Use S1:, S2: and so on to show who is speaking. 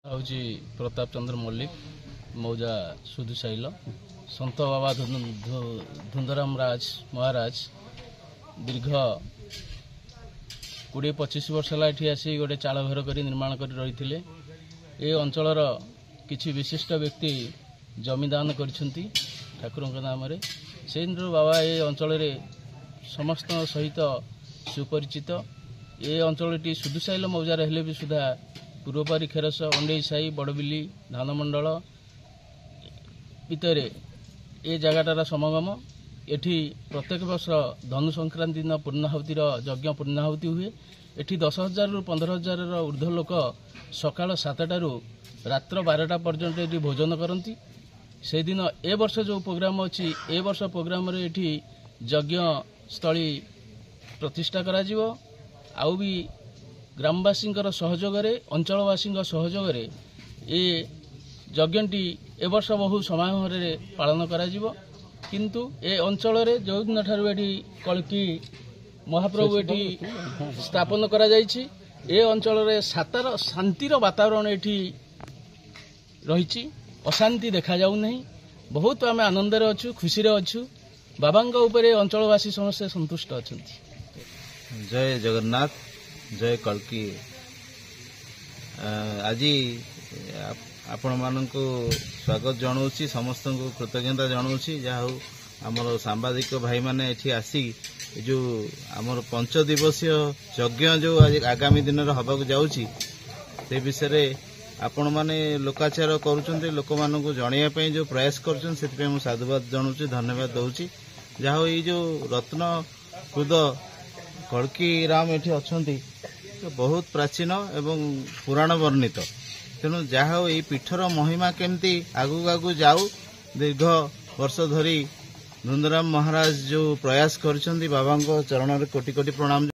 S1: हूँ प्रताप चंद्र मल्लिक मौजा सुदुसाइल सत बाबा धुंधराम राज महाराज दीर्घ 20-25 वर्ष है आसी गोटे चाल घर कर निर्माण कर रही ए अंचल किसी विशिष्ट व्यक्ति जमीदान करछंती ठाकुर नाम से बाबा ये अंचल समस्त सहित सुपरिचित ये अंचल सुदुसाइल मौजा रहिले भी सुधा पूर्वपारी खेरस अंडे साई बड़बिली धानमंडल भितर ये जगटार समागम एठी प्रत्येक वर्ष धनु संक्रांति दिन पूर्णाहुतिर यज्ञ पूर्णाहुति हुए एठी 10,000 रु 15,000 ऊर्ध्व लोक सकाळ 7टारू रात्र 12टा पर्यंत एठी भोजन करती से दिन ए वर्ष जो प्रोग्राम अच्छी ए वर्ष प्रोग्राम रे एठी यज्ञ स्थली प्रतिष्ठा करा जिवो आउ भी ग्रामवासी सहयोग अंचलवासी सहयोग ये यज्ञटी ए वर्ष बहु समय पालन करा जिवो किंतु ए अंचल जो दिन ठारू एठी कल्की महाप्रभु एठी स्थापन करा जायछि ए अंचल शांतिर वातावरण एठी रही अशांति देखा जाऊ नहीं बहुत आम आनंद अच्छु खुशी अच्छु बाबा अंचलवासी समस्ते संतुष्ट अच्छा।
S2: जय जगन्नाथ जय कल्की आज आपण मानक स्वागत जनाऊँगी समस्त कृतज्ञता जनाऊँगी जहाँ आमर सांबादिक भाई माने एठी आसी जो आमर 5 दिवसीय यज्ञ जो आगामी दिन में हवाक जाऊँगी से विषय आपण माने लोकाचार करुचंते लोक मानक जणाइबा जो प्रयास करुचन से मु साधुवाद जनाऊँगी धन्यवाद दूची जहाँ ये जो रत्न खुद कल्की राम एठी अछंती बहुत प्राचीन एवं पुराण वर्णित तेणु जहाँ ये पीठर महिमा केमती आगु आगु जाऊ दीर्घ वर्ष धरी धुंधराम महाराज जो प्रयास करछंती बाबा चरण कोटि कोटि प्रणाम।